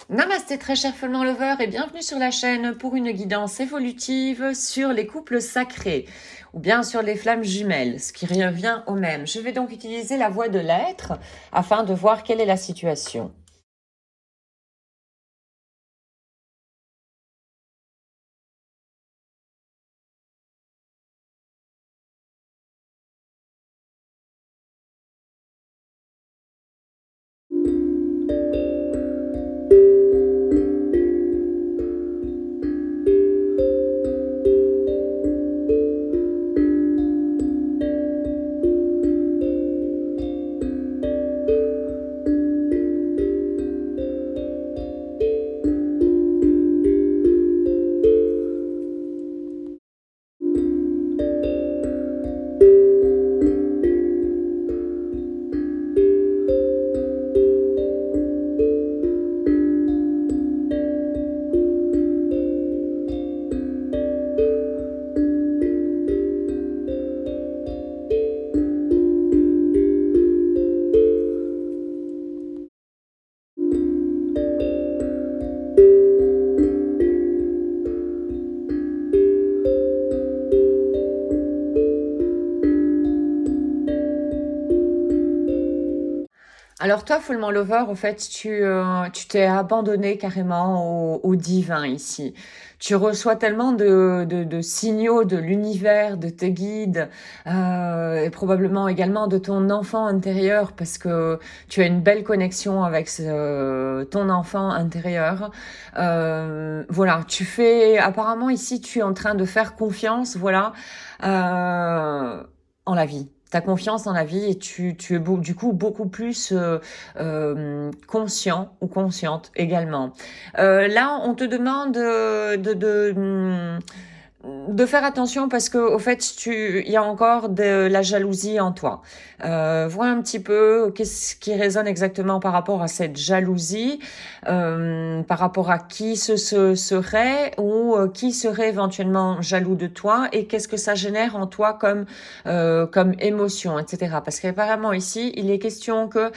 Namasté très cher Follement Lover et bienvenue sur la chaîne pour une guidance évolutive sur les couples sacrés ou bien sur les flammes jumelles, ce qui revient au même. Je vais donc utiliser la voie de l'être afin de voir quelle est la situation. Alors toi, Follement Lover, au fait, tu t'es abandonné carrément au divin ici. Tu reçois tellement de signaux de l'univers, de tes guides, et probablement également de ton enfant intérieur, parce que tu as une belle connexion avec ton enfant intérieur. Voilà, apparemment ici, tu es en train de faire confiance, voilà, en la vie. T'as confiance en la vie et tu es du coup beaucoup plus conscient ou consciente également. Là, on te demande de faire attention parce que au fait, il y a encore de la jalousie en toi. Vois un petit peu qu'est-ce qui résonne exactement par rapport à cette jalousie, par rapport à qui ce serait ou qui serait éventuellement jaloux de toi et qu'est-ce que ça génère en toi comme émotion, etc. Parce qu'apparemment ici, il est question que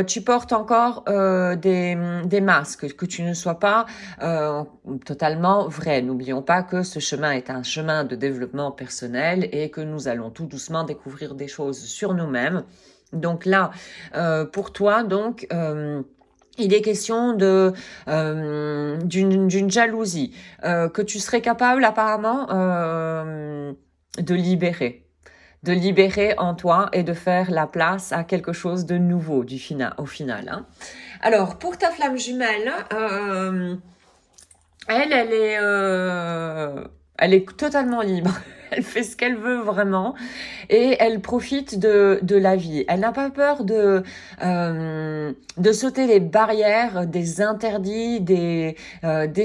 tu portes encore des masques, que tu ne sois pas totalement vrai. N'oublions pas que ce chemin est un chemin de développement personnel et que nous allons tout doucement découvrir des choses sur nous-mêmes. Donc là, pour toi, donc, il est question d'une jalousie que tu serais capable apparemment de libérer en toi et de faire la place à quelque chose de nouveau au final. Hein. Alors, pour ta flamme jumelle, elle est totalement libre. Elle fait ce qu'elle veut vraiment et elle profite de la vie. Elle n'a pas peur de sauter les barrières, des interdits, des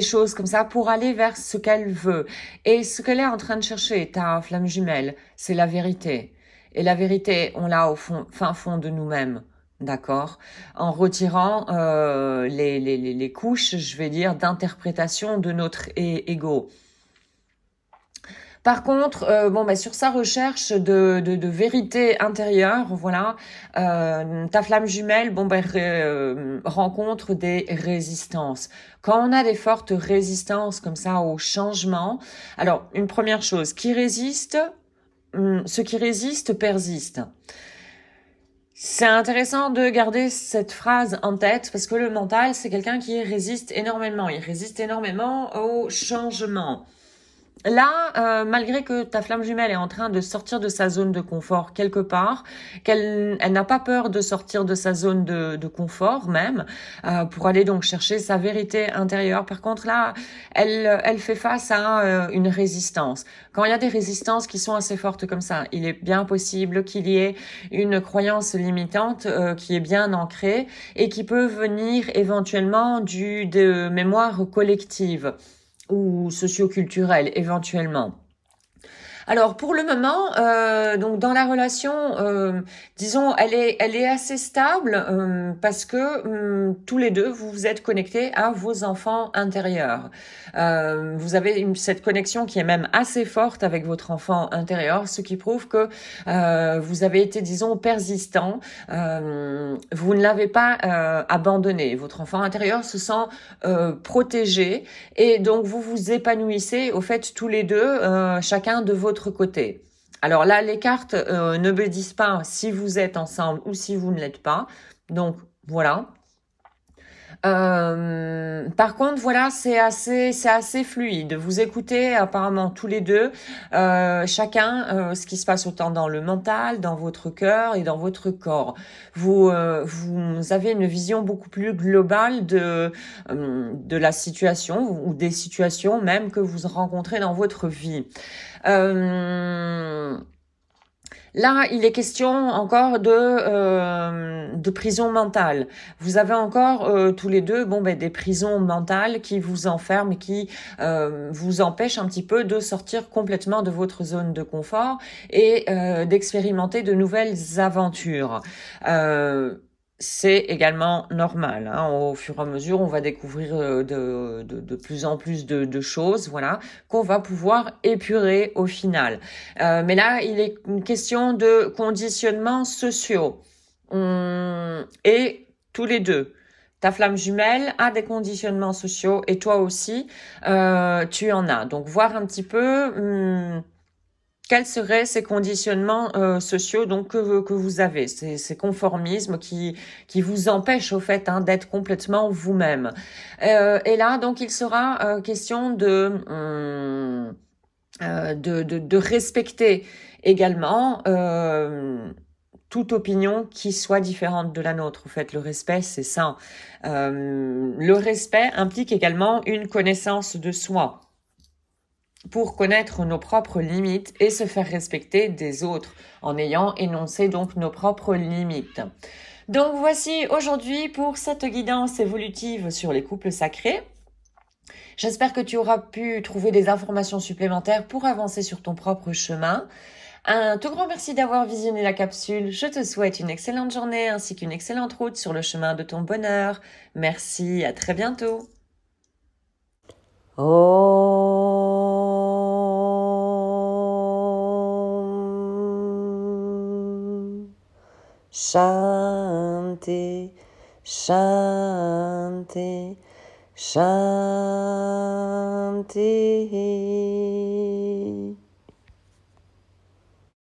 choses comme ça pour aller vers ce qu'elle veut. Et ce qu'elle est en train de chercher, ta flamme jumelle, c'est la vérité. Et la vérité, on l'a au fin fond de nous-mêmes. D'accord. En retirant les couches, je vais dire, d'interprétation de notre ego. Par contre, sur sa recherche de vérité intérieure, voilà, ta flamme jumelle, rencontre des résistances. Quand on a des fortes résistances comme ça au changement, alors une première chose, ce qui résiste persiste. C'est intéressant de garder cette phrase en tête parce que le mental, c'est quelqu'un qui résiste énormément. Il résiste énormément au changement. Là, malgré que ta flamme jumelle est en train de sortir de sa zone de confort quelque part, elle n'a pas peur de sortir de sa zone de confort même, pour aller donc chercher sa vérité intérieure. Par contre, là, elle fait face à une résistance. Quand il y a des résistances qui sont assez fortes comme ça, il est bien possible qu'il y ait une croyance limitante qui est bien ancrée et qui peut venir éventuellement de mémoire collective ou socio-culturelle éventuellement. Alors pour le moment, donc dans la relation, disons, elle est assez stable parce que tous les deux vous vous êtes connectés à vos enfants intérieurs. Vous avez cette connexion qui est même assez forte avec votre enfant intérieur, ce qui prouve que vous avez été, disons, persistant. Vous ne l'avez pas abandonné. Votre enfant intérieur se sent protégé et donc vous vous épanouissez au fait tous les deux, chacun de votre côté. Alors là, les cartes ne me disent pas si vous êtes ensemble ou si vous ne l'êtes pas. Donc voilà. Par contre, voilà, c'est assez fluide. Vous écoutez apparemment tous les deux, chacun, ce qui se passe autant dans le mental, dans votre cœur et dans votre corps. Vous avez une vision beaucoup plus globale de la situation ou des situations même que vous rencontrez dans votre vie. Là, il est question encore de prison mentale. Vous avez encore tous les deux des prisons mentales qui vous enferment et qui vous empêchent un petit peu de sortir complètement de votre zone de confort et d'expérimenter de nouvelles aventures. C'est également normal. Hein. Au fur et à mesure, on va découvrir de plus en plus de choses, voilà, qu'on va pouvoir épurer au final. Mais là, il est une question de conditionnements sociaux. Et tous les deux. Ta flamme jumelle a des conditionnements sociaux et toi aussi, tu en as. Donc, voir un petit peu quels seraient ces conditionnements sociaux donc que vous avez, ces conformismes qui vous empêchent au fait d'être complètement vous-même. Et là, donc, il sera question de respecter également toute opinion qui soit différente de la nôtre. En fait, le respect, c'est ça. Le respect implique également une connaissance de soi pour connaître nos propres limites et se faire respecter des autres en ayant énoncé donc nos propres limites. Donc voici aujourd'hui pour cette guidance évolutive sur les couples sacrés. J'espère que tu auras pu trouver des informations supplémentaires pour avancer sur ton propre chemin. Un tout grand merci d'avoir visionné la capsule. Je te souhaite une excellente journée ainsi qu'une excellente route sur le chemin de ton bonheur. Merci, à très bientôt. Shanti, Shanti, Shanti.